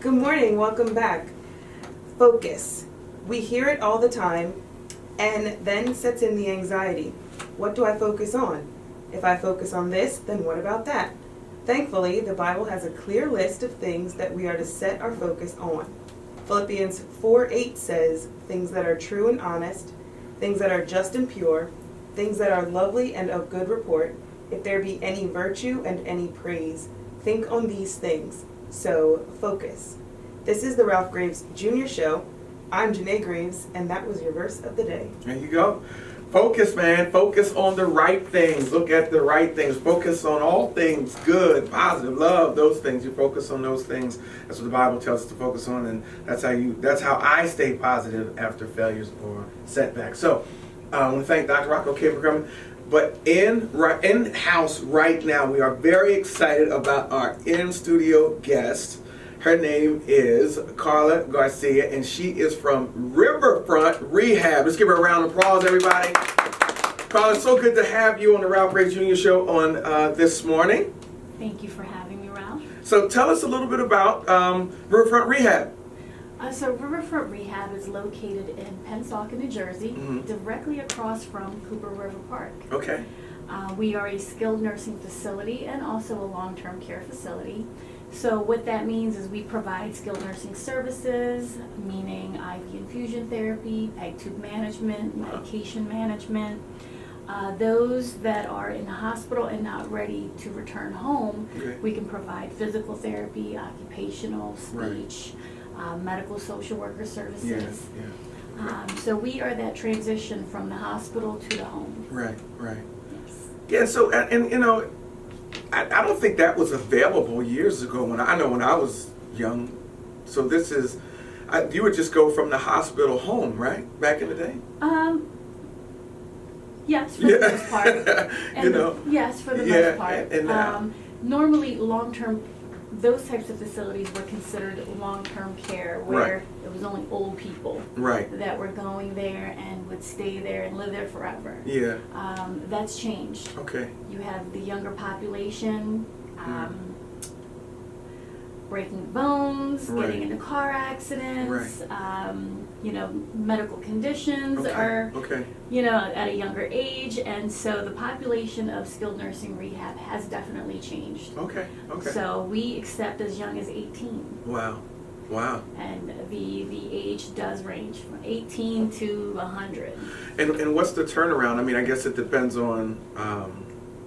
Good morning, welcome back. Focus. We hear it all the time and then sets in the anxiety. What do I focus on? If I focus on this, then what about that? Thankfully, the Bible has a clear list of things that we are to set our focus on. Philippians 4:8 says, things that are true and honest, things that are just and pure, things that are lovely and of good report, if there be any virtue and any praise, think on these things. So, focus. This is the Ralph Graves Jr. Show. I'm Janae Graves, and that was your verse of the day. There you go. Focus, man. Focus on the right things. Look at the right things. Focus on all things good, positive, love, those things. You focus on those things. That's what the Bible tells us to focus on, and that's how I stay positive after failures or setbacks. So, I want to thank Dr. Rocco K for coming. But in-house right now, we are very excited about our in-studio guest. Her name is Carla Garcia, and she is from Riverfront Rehab. Let's give her a round of applause, everybody. Carla, it's so good to have you on the Ralph Graves Jr. Show on this morning. Thank you for having me, Ralph. So tell us a little bit about Riverfront Rehab. So Riverfront Rehab is located in Pennsauken, New Jersey, directly across from Cooper River Park. Okay. We are a skilled nursing facility and also a long-term care facility. So what that means is we provide skilled nursing services, meaning IV infusion therapy, PEG tube management, medication management. Those that are in the hospital and not ready to return home, we can provide physical therapy, occupational, speech, medical social worker services. So we are that transition from the hospital to the home. Right. Yes. Yeah, so, and you know, I don't think that was available years ago when I was young. So this is, you would just go from the hospital home, right? Back in the day? Yes, for the most part. And yes, for the most part. And normally, long-term, those types of facilities were considered long-term care, where it was only old people that were going there and would stay there and live there forever. Yeah. That's changed. Okay. You have the younger population, breaking bones, getting into car accidents, medical conditions are, at a younger age, and so the population of skilled nursing rehab has definitely changed. Okay. So we accept as young as 18. Wow. And the age does range from 18 to 100. And what's the turnaround? I mean, I guess it depends on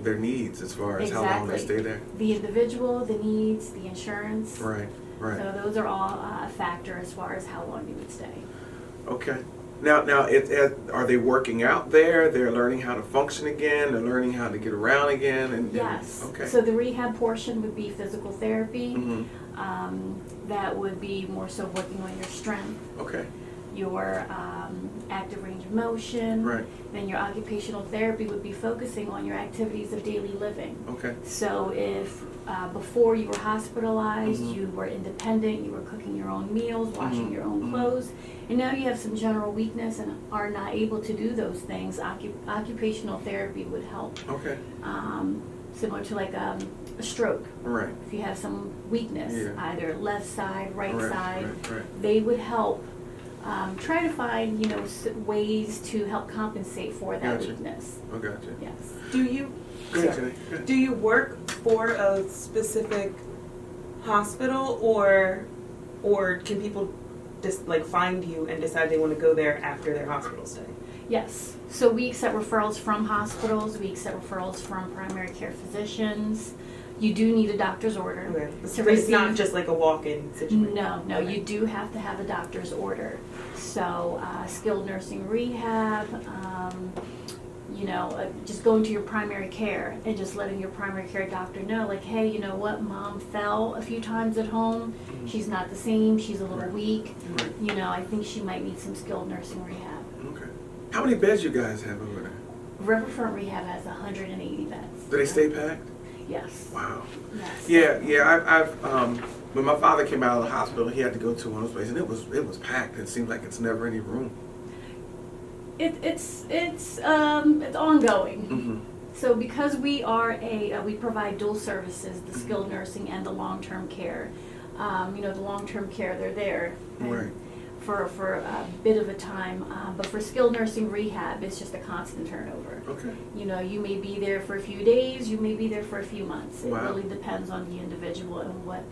their needs as far as how long they stay there. The individual, the needs, the insurance. Right. So those are all a factor as far as how long you would stay. Okay. Now, are they working out there? They're learning how to function again. They're learning how to get around again. Yes. Okay. So the rehab portion would be physical therapy. That would be more so working on your strength. Okay. Your active range of motion. Right. Then your occupational therapy would be focusing on your activities of daily living. Okay. So if before you were hospitalized, you were independent, you were cooking your own meals, washing your own clothes, and now you have some general weakness and are not able to do those things, occupational therapy would help. Okay. Similar to like a stroke. Right. If you have some weakness, either left side, right side, Right. they would help try to find, ways to help compensate for that weakness. Oh, gotcha. Yes. Do you work for a specific hospital, or can people just like find you and decide they want to go there after their hospital stay? Yes. So we accept referrals from hospitals. We accept referrals from primary care physicians. You do need a doctor's order. Okay. It's not just like a walk-in situation. No, you do have to have a doctor's order. So skilled nursing rehab, just going to your primary care and just letting your primary care doctor know, like, hey, you know what, mom fell a few times at home. She's not the same. She's a little weak. I think she might need some skilled nursing rehab. Okay. How many beds you guys have over there? Riverfront Rehab has 180 beds. Do they stay packed? Yes. Wow. Yes. Yeah. I've when my father came out of the hospital, he had to go to one of those places, and it was packed. It seemed like it's never any room. It's ongoing. So because we are we provide dual services, the skilled nursing and the long-term care. The long-term care, they're there. And Right. For a bit of a time, but for skilled nursing rehab, it's just a constant turnover. Okay. You may be there for a few days, you may be there for a few months. It Wow. really depends on the individual and what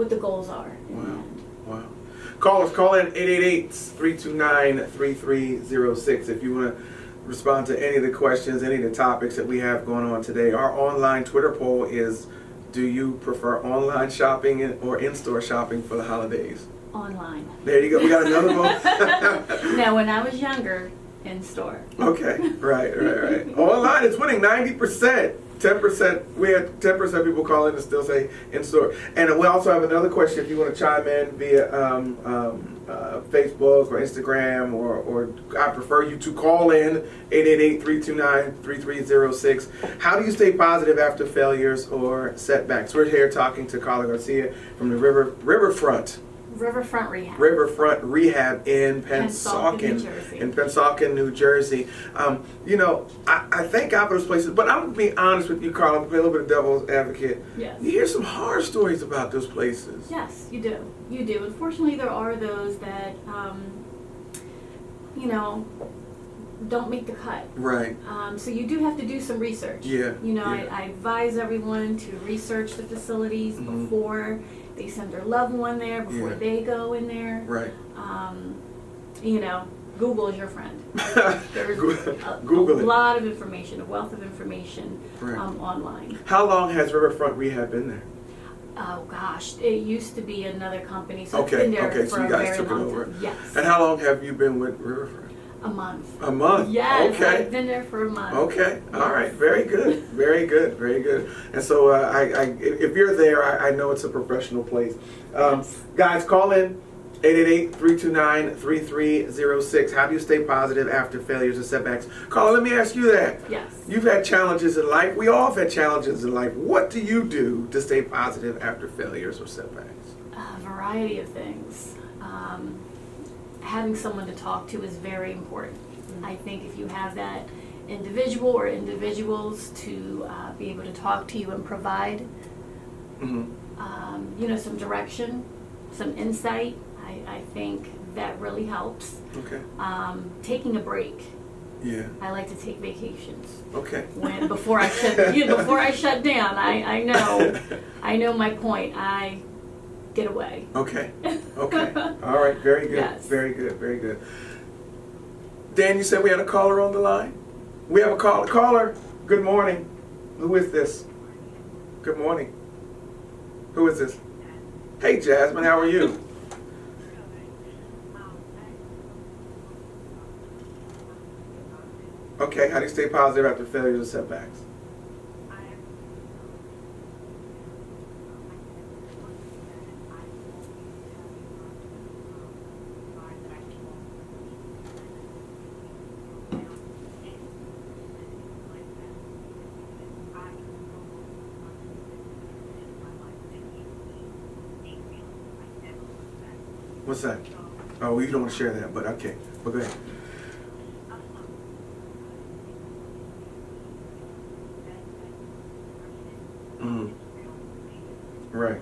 the goals are in the Wow. end. Wow. Call in 888-329-3306 if you want to respond to any of the questions, any of the topics that we have going on today. Our online Twitter poll is, do you prefer online shopping or in-store shopping for the holidays? Online. There you go. We got another vote. Now, when I was younger, in store. Okay. Right. Online is winning 90%. 10%. We had 10% people call in and still say in store. And we also have another question. If you want to chime in via Facebook or Instagram, or I prefer you to call in 888-329-3306. How do you stay positive after failures or setbacks? We're here talking to Carla Garcia from the Riverfront Riverfront Rehab. Rehab in Pennsauken, New Jersey. I thank God for those places, but I'm going to be honest with you, Carl. I'm going to play a little bit of devil's advocate. Yes. You hear some horror stories about those places. Yes, you do. You do. Unfortunately, there are those that, don't make the cut. Right. So you do have to do some research. Yeah. I advise everyone to research the facilities Mhm. before they send their loved one there, before Yeah. they go in there. Right. Google is your friend. There's Google a it. lot of information, a wealth of information Right. online. How long has Riverfront Rehab been there? Oh gosh, it used to be another company, so Okay, it's been there okay, for so you a guys very took it long over. time. Yes. And how long have you been with Riverfront? A month. A month. Yes, Okay. I've been there for a month. Okay. All right. Very good. Very good. Very good. And so, if you're there, I know it's a professional place. Yes. Guys, call in 888-329-3306. How do you stay positive after failures and setbacks? Carla, let me ask you that. Yes. You've had challenges in life. We all have had challenges in life. What do you do to stay positive after failures or setbacks? A variety of things. Having someone to talk to is very important. I think if you have that individual or individuals to be able to talk to you and provide, Mm-hmm. some direction, some insight, I think that really helps. Okay. Taking a break. Yeah. I like to take vacations. Okay. Before I shut down, I know my point. I get away. Okay. Okay. All right. Very good. Yes. Very good. Very good. Dan, you said we had a caller on the line? We have a caller. Caller, good morning. Who is this? Good morning. Who is this? Hey, Jasmine, how are you? Okay, how do you stay positive after failures and setbacks? What's that? Oh, you don't want to share that, but okay. But go ahead. Mm. Right.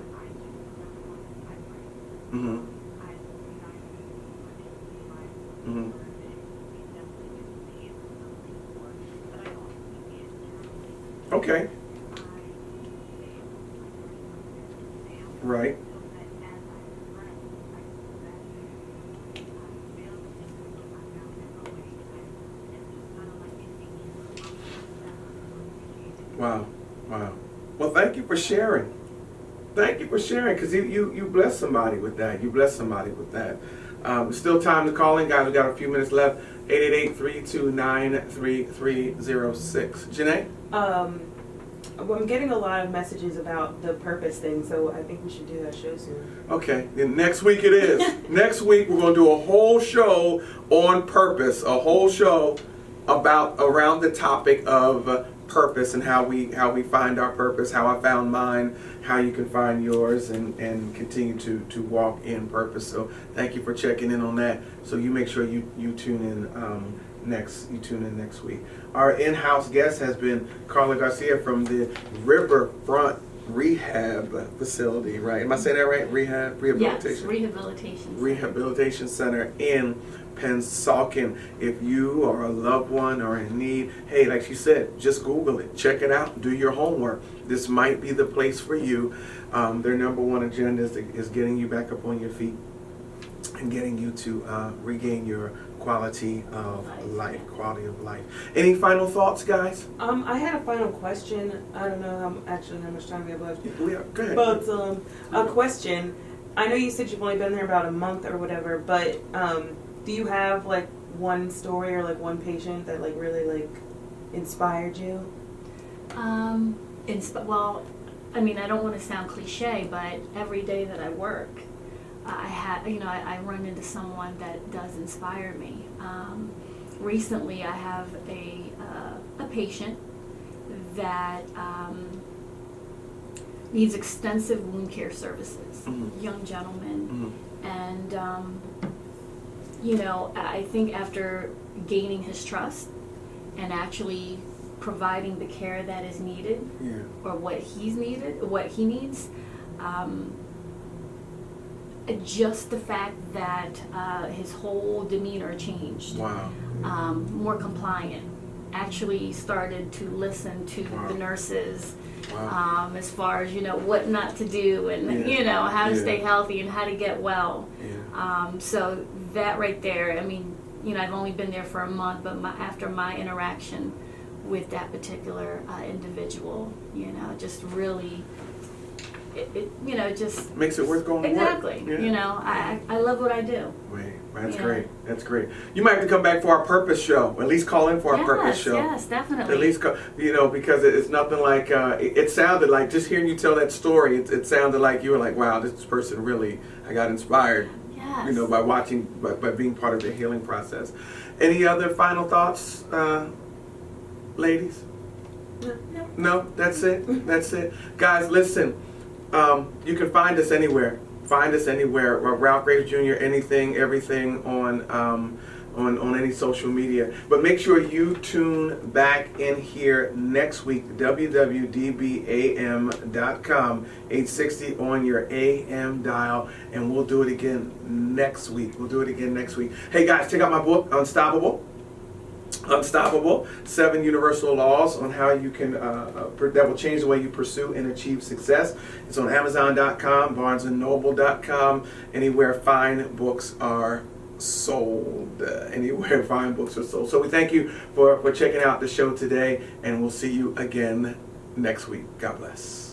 Mm-hmm. Mm-hmm. Okay. Right. Wow. Wow. Well, thank you for sharing. Thank you for sharing, because you bless somebody with that. You bless somebody with that. Still time to call in, guys. We got a few minutes left. 888-329-3306. Janae? Well, I'm getting a lot of messages about the purpose thing, so I think we should do that show soon. Okay, then next week it is. Next week we're going to do a whole show on purpose, a whole show around the topic of purpose and how we find our purpose, how I found mine, how you can find yours, and continue to walk in purpose. So thank you for checking in on that. So you make sure you tune in next week. Our in-house guest has been Carla Garcia from the Riverfront rehab facility, right? Am I saying that right? Rehabilitation. Yes, rehabilitation. Center. Rehabilitation Center in Pennsauken. If you are a loved one or in need, hey, like she said, just Google it, check it out, do your homework. This might be the place for you. Their number one agenda is getting you back up on your feet and getting you to regain your quality of life. Any final thoughts, guys? I had a final question. I don't know how much time we have left. Go ahead. But a question. I know you said you've only been there about a month or whatever, but do you have like one story or like one patient that like really like inspired you? Well, I mean, I don't want to sound cliche, but every day that I work, I run into someone that does inspire me. Recently, I have a patient that needs extensive wound care services, young gentleman, and I think after gaining his trust and actually providing the care that is needed, or what he needs. Just the fact that his whole demeanor changed. Wow. More compliant. Actually started to listen to the nurses. Wow. As far as what not to do and how to stay healthy and how to get well. So that right there, I mean, I've only been there for a month, but after my interaction with that particular individual, just really, it just makes it worth going to work. Exactly. Yeah. I love what I do. Wait, that's great. That's great. You might have to come back for our purpose show. At least call in for our purpose show. Yes, definitely. At least, because it's nothing like, it sounded like, just hearing you tell that story, it sounded like you were like, wow, this person really, I got inspired, by watching, by being part of the healing process. Any other final thoughts, ladies? No, that's it. That's it. Guys, listen, you can find us anywhere. Ralph Graves Jr., anything, everything on any social media. But make sure you tune back in here next week, www.dbam.com, 860 on your AM dial, and we'll do it again next week. Hey guys, check out my book, Unstoppable, 7 Universal Laws on how you can, that will change the way you pursue and achieve success. It's on Amazon.com, BarnesandNoble.com, anywhere fine books are sold. So we thank you for checking out the show today, and we'll see you again next week. God bless.